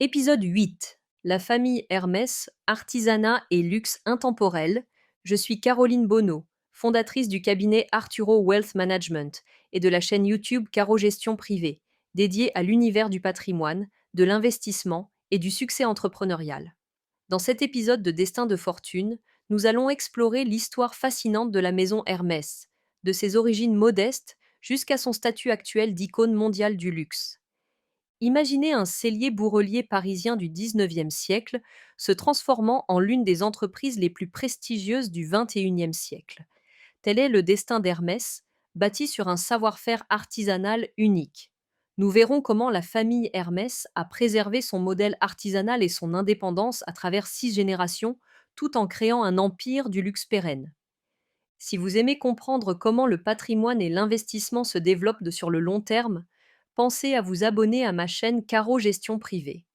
Épisode 8. La famille Hermès, artisanat et luxe intemporel. Je suis Caroline Bonneau, fondatrice du cabinet Arturo Wealth Management et de la chaîne YouTube Caro Gestion Privée, dédiée à l'univers du patrimoine, de l'investissement et du succès entrepreneurial. Dans cet épisode de Destin de fortune, nous allons explorer l'histoire fascinante de la maison Hermès, de ses origines modestes jusqu'à son statut actuel d'icône mondiale du luxe. Imaginez un cellier bourrelier parisien du XIXe siècle se transformant en l'une des entreprises les plus prestigieuses du XXIe siècle. Tel est le destin d'Hermès, bâti sur un savoir-faire artisanal unique. Nous verrons comment la famille Hermès a préservé son modèle artisanal et son indépendance à travers 6 générations, tout en créant un empire du luxe pérenne. Si vous aimez comprendre comment le patrimoine et l'investissement se développent sur le long terme, pensez à vous abonner à ma chaîne Caro Gestion Privée.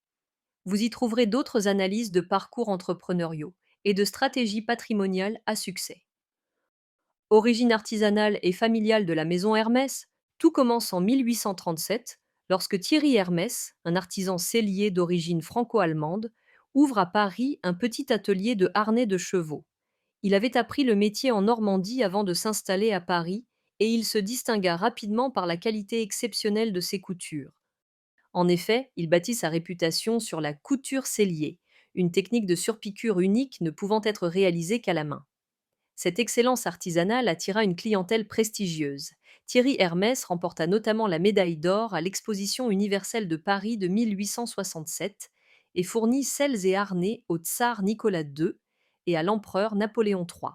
Vous y trouverez d'autres analyses de parcours entrepreneuriaux et de stratégies patrimoniales à succès. Origine artisanale et familiale de la maison Hermès, tout commence en 1837, lorsque Thierry Hermès, un artisan sellier d'origine franco-allemande, ouvre à Paris un petit atelier de harnais de chevaux. Il avait appris le métier en Normandie avant de s'installer à Paris, et il se distingua rapidement par la qualité exceptionnelle de ses coutures. En effet, il bâtit sa réputation sur la couture sellier, une technique de surpiqûre unique ne pouvant être réalisée qu'à la main. Cette excellence artisanale attira une clientèle prestigieuse. Thierry Hermès remporta notamment la médaille d'or à l'Exposition universelle de Paris de 1867 et fournit selles et harnais au tsar Nicolas II et à l'empereur Napoléon III.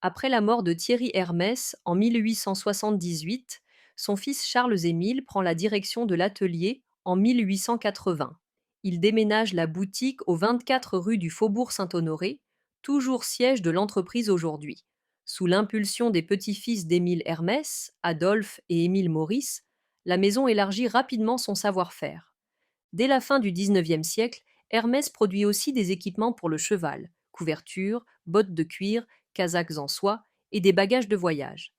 Après la mort de Thierry Hermès en 1878, son fils Charles-Émile prend la direction de l'atelier en 1880. Il déménage la boutique aux 24 rue du Faubourg Saint-Honoré, toujours siège de l'entreprise aujourd'hui. Sous l'impulsion des petits-fils d'Émile Hermès, Adolphe et Émile Maurice, la maison élargit rapidement son savoir-faire. Dès la fin du XIXe siècle, Hermès produit aussi des équipements pour le cheval, couvertures, bottes de cuir, casaques en soie et des bagages de voyage.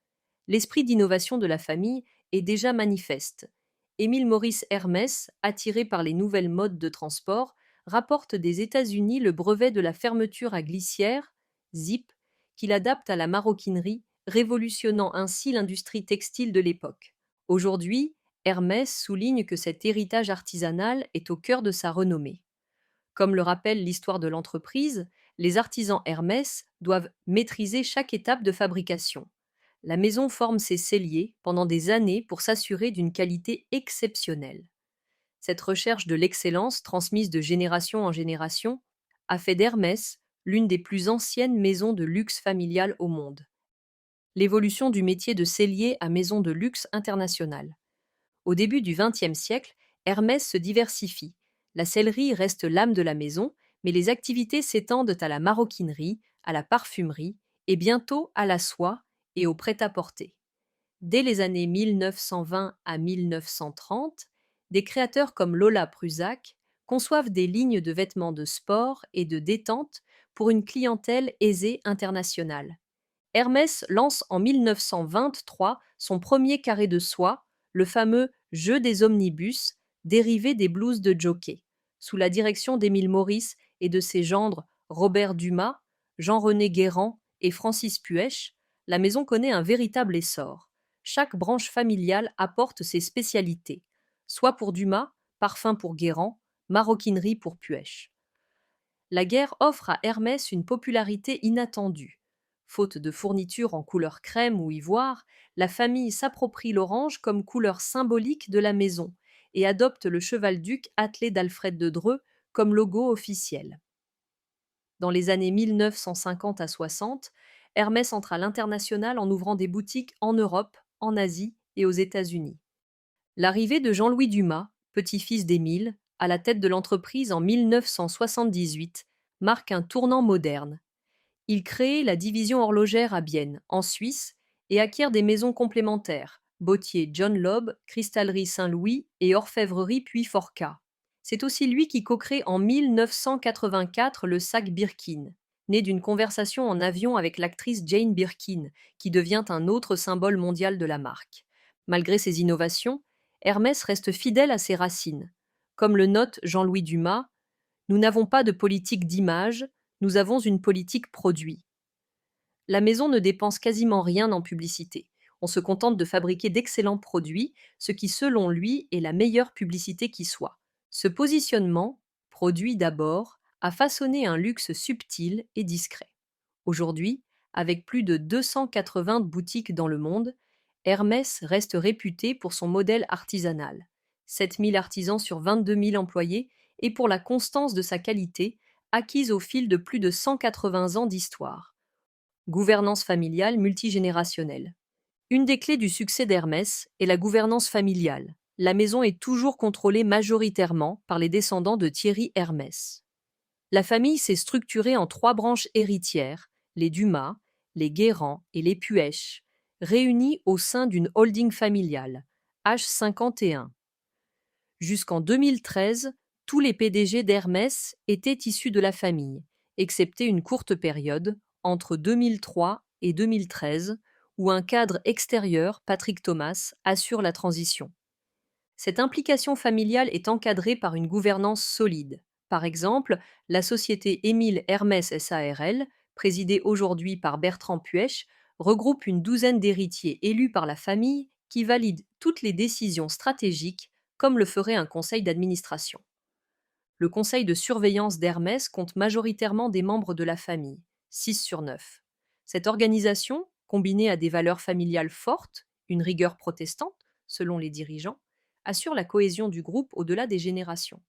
L'esprit d'innovation de la famille est déjà manifeste. Émile Maurice Hermès, attiré par les nouvelles modes de transport, rapporte des États-Unis le brevet de la fermeture à glissière, zip, qu'il adapte à la maroquinerie, révolutionnant ainsi l'industrie textile de l'époque. Aujourd'hui, Hermès souligne que cet héritage artisanal est au cœur de sa renommée. Comme le rappelle l'histoire de l'entreprise, les artisans Hermès doivent maîtriser chaque étape de fabrication. La maison forme ses selliers pendant des années pour s'assurer d'une qualité exceptionnelle. Cette recherche de l'excellence, transmise de génération en génération, a fait d'Hermès l'une des plus anciennes maisons de luxe familiale au monde. L'évolution du métier de sellier à maison de luxe internationale. Au début du XXe siècle, Hermès se diversifie. La sellerie reste l'âme de la maison, mais les activités s'étendent à la maroquinerie, à la parfumerie et bientôt à la soie et au prêt-à-porter. Dès les années 1920 à 1930, des créateurs comme Lola Prusak conçoivent des lignes de vêtements de sport et de détente pour une clientèle aisée internationale. Hermès lance en 1923 son premier carré de soie, le fameux jeu des omnibus, dérivé des blouses de jockey. Sous la direction d'Émile Maurice et de ses gendres Robert Dumas, Jean-René Guérand et Francis Puech, la maison connaît un véritable essor. Chaque branche familiale apporte ses spécialités, soit pour Dumas, parfum pour Guérand, maroquinerie pour Puech. La guerre offre à Hermès une popularité inattendue. Faute de fournitures en couleur crème ou ivoire, la famille s'approprie l'orange comme couleur symbolique de la maison et adopte le cheval-duc attelé d'Alfred de Dreux comme logo officiel. Dans les années 1950 à 60, Hermès entre à l'international en ouvrant des boutiques en Europe, en Asie et aux États-Unis. L'arrivée de Jean-Louis Dumas, petit-fils d'Émile, à la tête de l'entreprise en 1978, marque un tournant moderne. Il crée la division horlogère à Bienne, en Suisse, et acquiert des maisons complémentaires, bottier John Lobb, cristallerie Saint-Louis et orfèvrerie Puy-Forcat. C'est aussi lui qui co-crée en 1984 le sac Birkin, né d'une conversation en avion avec l'actrice Jane Birkin, qui devient un autre symbole mondial de la marque. Malgré ses innovations, Hermès reste fidèle à ses racines. Comme le note Jean-Louis Dumas, nous n'avons pas de politique d'image, nous avons une politique produit. La maison ne dépense quasiment rien en publicité. On se contente de fabriquer d'excellents produits, ce qui, selon lui, est la meilleure publicité qui soit. Ce positionnement, produit d'abord, a façonné un luxe subtil et discret. Aujourd'hui, avec plus de 280 boutiques dans le monde, Hermès reste réputé pour son modèle artisanal. 7 000 artisans sur 22 000 employés et pour la constance de sa qualité, acquise au fil de plus de 180 ans d'histoire. Gouvernance familiale multigénérationnelle. Une des clés du succès d'Hermès est la gouvernance familiale. La maison est toujours contrôlée majoritairement par les descendants de Thierry Hermès. La famille s'est structurée en 3 branches héritières, les Dumas, les Guérand et les Puech, réunies au sein d'une holding familiale, H51. Jusqu'en 2013, tous les PDG d'Hermès étaient issus de la famille, excepté une courte période, entre 2003 et 2013, où un cadre extérieur, Patrick Thomas, assure la transition. Cette implication familiale est encadrée par une gouvernance solide. Par exemple, la société Émile Hermès SARL, présidée aujourd'hui par Bertrand Puech, regroupe une douzaine d'héritiers élus par la famille qui valident toutes les décisions stratégiques comme le ferait un conseil d'administration. Le conseil de surveillance d'Hermès compte majoritairement des membres de la famille, 6 sur 9. Cette organisation, combinée à des valeurs familiales fortes, une rigueur protestante, selon les dirigeants, assure la cohésion du groupe au-delà des générations.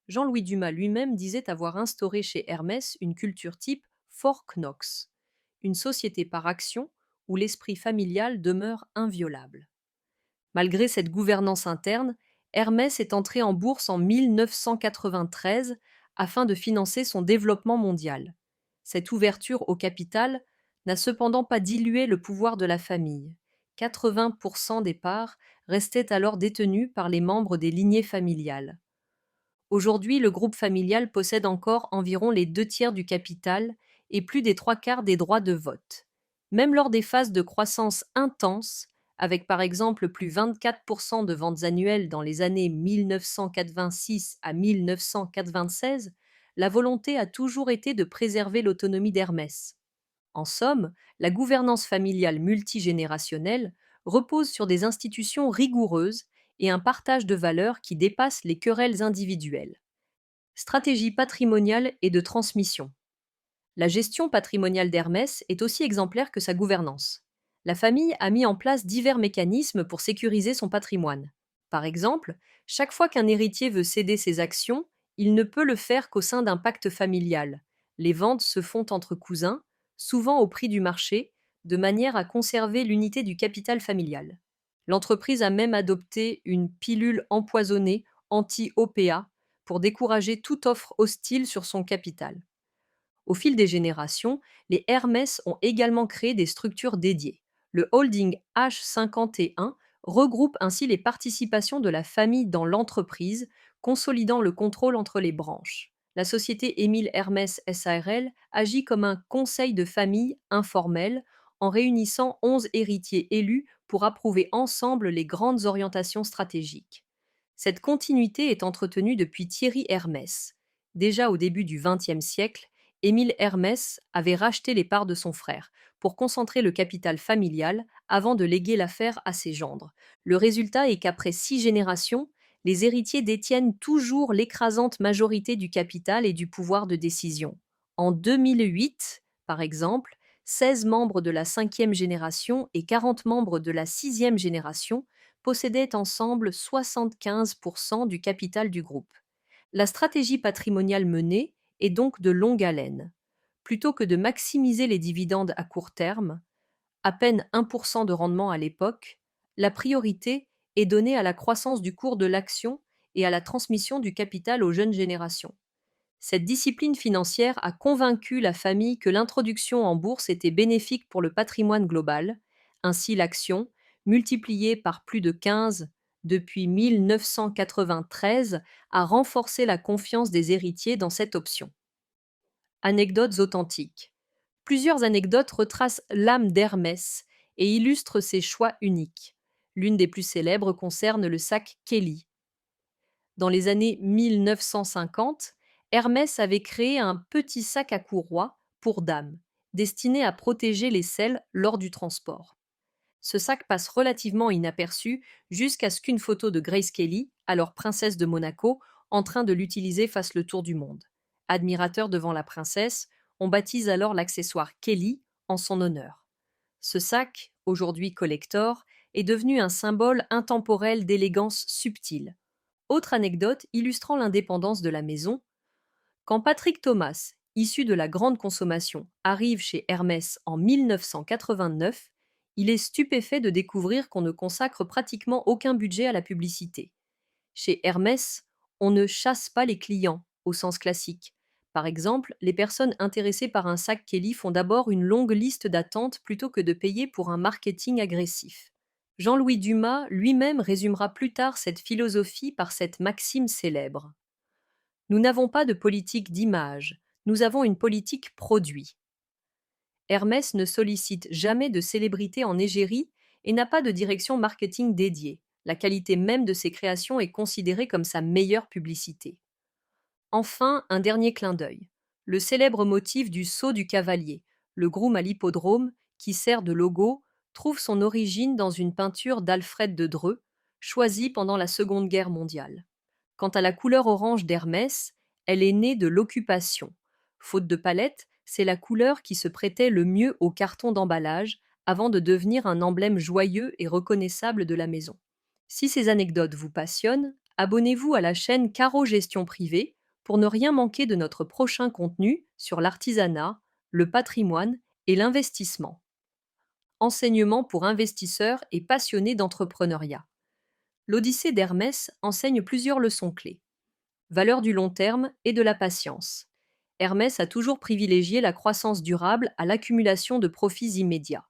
Jean-Louis Dumas lui-même disait avoir instauré chez Hermès une culture type Fort Knox, une société par action où l'esprit familial demeure inviolable. Malgré cette gouvernance interne, Hermès est entré en bourse en 1993 afin de financer son développement mondial. Cette ouverture au capital n'a cependant pas dilué le pouvoir de la famille. 80% des parts restaient alors détenues par les membres des lignées familiales. Aujourd'hui, le groupe familial possède encore environ les 2 tiers du capital et plus des 3 quarts des droits de vote. Même lors des phases de croissance intense, avec par exemple plus 24% de ventes annuelles dans les années 1986 à 1996, la volonté a toujours été de préserver l'autonomie d'Hermès. En somme, la gouvernance familiale multigénérationnelle repose sur des institutions rigoureuses et un partage de valeurs qui dépassent les querelles individuelles. Stratégie patrimoniale et de transmission. La gestion patrimoniale d'Hermès est aussi exemplaire que sa gouvernance. La famille a mis en place divers mécanismes pour sécuriser son patrimoine. Par exemple, chaque fois qu'un héritier veut céder ses actions, il ne peut le faire qu'au sein d'un pacte familial. Les ventes se font entre cousins, souvent au prix du marché, de manière à conserver l'unité du capital familial. L'entreprise a même adopté une pilule empoisonnée anti-OPA pour décourager toute offre hostile sur son capital. Au fil des générations, les Hermès ont également créé des structures dédiées. Le holding H51 regroupe ainsi les participations de la famille dans l'entreprise, consolidant le contrôle entre les branches. La société Émile Hermès SARL agit comme un conseil de famille informel en réunissant 11 héritiers élus pour approuver ensemble les grandes orientations stratégiques. Cette continuité est entretenue depuis Thierry Hermès. Déjà au début du XXe siècle, Émile Hermès avait racheté les parts de son frère pour concentrer le capital familial avant de léguer l'affaire à ses gendres. Le résultat est qu'après 6 générations, les héritiers détiennent toujours l'écrasante majorité du capital et du pouvoir de décision. En 2008, par exemple, 16 membres de la 5e génération et 40 membres de la 6e génération possédaient ensemble 75% du capital du groupe. La stratégie patrimoniale menée est donc de longue haleine. Plutôt que de maximiser les dividendes à court terme, à peine 1% de rendement à l'époque, la priorité est donnée à la croissance du cours de l'action et à la transmission du capital aux jeunes générations. Cette discipline financière a convaincu la famille que l'introduction en bourse était bénéfique pour le patrimoine global. Ainsi, l'action, multipliée par plus de 15 depuis 1993, a renforcé la confiance des héritiers dans cette option. Anecdotes authentiques. Plusieurs anecdotes retracent l'âme d'Hermès et illustrent ses choix uniques. L'une des plus célèbres concerne le sac Kelly. Dans les années 1950, Hermès avait créé un petit sac à courroie pour dames, destiné à protéger les selles lors du transport. Ce sac passe relativement inaperçu jusqu'à ce qu'une photo de Grace Kelly, alors princesse de Monaco, en train de l'utiliser fasse le tour du monde. Admirateur devant la princesse, on baptise alors l'accessoire Kelly en son honneur. Ce sac, aujourd'hui collector, est devenu un symbole intemporel d'élégance subtile. Autre anecdote illustrant l'indépendance de la maison, quand Patrick Thomas, issu de la grande consommation, arrive chez Hermès en 1989, il est stupéfait de découvrir qu'on ne consacre pratiquement aucun budget à la publicité. Chez Hermès, on ne chasse pas les clients au sens classique. Par exemple, les personnes intéressées par un sac Kelly font d'abord une longue liste d'attente plutôt que de payer pour un marketing agressif. Jean-Louis Dumas lui-même résumera plus tard cette philosophie par cette maxime célèbre. Nous n'avons pas de politique d'image, nous avons une politique produit. Hermès ne sollicite jamais de célébrités en égérie et n'a pas de direction marketing dédiée. La qualité même de ses créations est considérée comme sa meilleure publicité. Enfin, un dernier clin d'œil. Le célèbre motif du saut du cavalier, le groom à l'hippodrome, qui sert de logo, trouve son origine dans une peinture d'Alfred de Dreux, choisie pendant la Seconde Guerre mondiale. Quant à la couleur orange d'Hermès, elle est née de l'occupation. Faute de palette, c'est la couleur qui se prêtait le mieux au carton d'emballage avant de devenir un emblème joyeux et reconnaissable de la maison. Si ces anecdotes vous passionnent, abonnez-vous à la chaîne Caro Gestion Privée pour ne rien manquer de notre prochain contenu sur l'artisanat, le patrimoine et l'investissement. Enseignements pour investisseurs et passionnés d'entrepreneuriat. L'Odyssée d'Hermès enseigne plusieurs leçons clés. Valeur du long terme et de la patience. Hermès a toujours privilégié la croissance durable à l'accumulation de profits immédiats.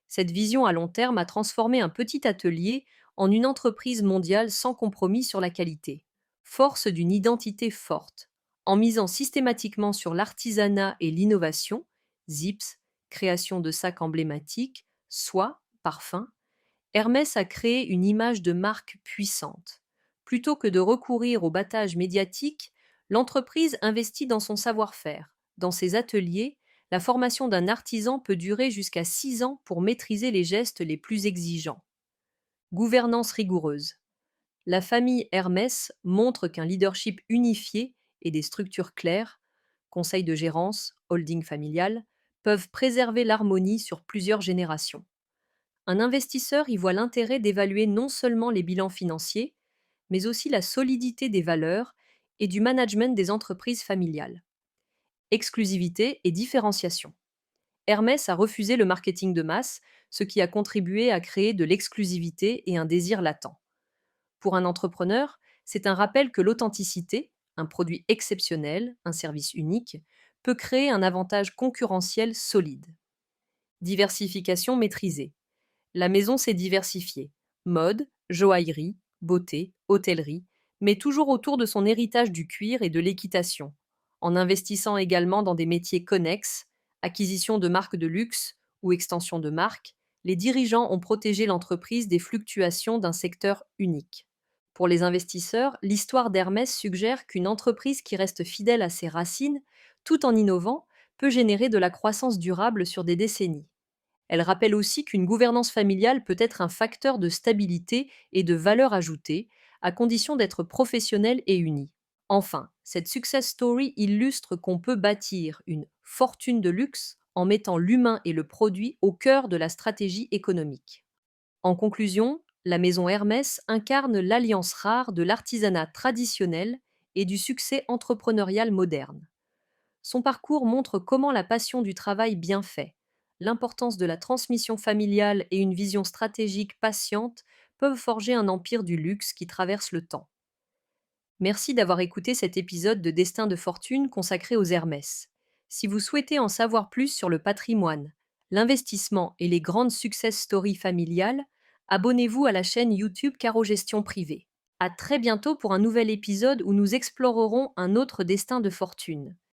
Cette vision à long terme a transformé un petit atelier en une entreprise mondiale sans compromis sur la qualité. Force d'une identité forte. En misant systématiquement sur l'artisanat et l'innovation, Zips, création de sacs emblématiques, soie, parfum, Hermès a créé une image de marque puissante. Plutôt que de recourir au battage médiatique, l'entreprise investit dans son savoir-faire. Dans ses ateliers, la formation d'un artisan peut durer jusqu'à 6 ans pour maîtriser les gestes les plus exigeants. Gouvernance rigoureuse. La famille Hermès montre qu'un leadership unifié et des structures claires, conseil de gérance, holding familial, peuvent préserver l'harmonie sur plusieurs générations. Un investisseur y voit l'intérêt d'évaluer non seulement les bilans financiers, mais aussi la solidité des valeurs et du management des entreprises familiales. Exclusivité et différenciation. Hermès a refusé le marketing de masse, ce qui a contribué à créer de l'exclusivité et un désir latent. Pour un entrepreneur, c'est un rappel que l'authenticité, un produit exceptionnel, un service unique, peut créer un avantage concurrentiel solide. Diversification maîtrisée. La maison s'est diversifiée. Mode, joaillerie, beauté, hôtellerie, mais toujours autour de son héritage du cuir et de l'équitation, en investissant également dans des métiers connexes, acquisition de marques de luxe ou extension de marques, les dirigeants ont protégé l'entreprise des fluctuations d'un secteur unique. Pour les investisseurs, l'histoire d'Hermès suggère qu'une entreprise qui reste fidèle à ses racines, tout en innovant, peut générer de la croissance durable sur des décennies. Elle rappelle aussi qu'une gouvernance familiale peut être un facteur de stabilité et de valeur ajoutée, à condition d'être professionnelle et unie. Enfin, cette success story illustre qu'on peut bâtir une fortune de luxe en mettant l'humain et le produit au cœur de la stratégie économique. En conclusion, la maison Hermès incarne l'alliance rare de l'artisanat traditionnel et du succès entrepreneurial moderne. Son parcours montre comment la passion du travail bien fait, l'importance de la transmission familiale et une vision stratégique patiente peuvent forger un empire du luxe qui traverse le temps. Merci d'avoir écouté cet épisode de Destin de fortune consacré aux Hermès. Si vous souhaitez en savoir plus sur le patrimoine, l'investissement et les grandes success stories familiales, abonnez-vous à la chaîne YouTube Caro Gestion Privée. À très bientôt pour un nouvel épisode où nous explorerons un autre destin de fortune.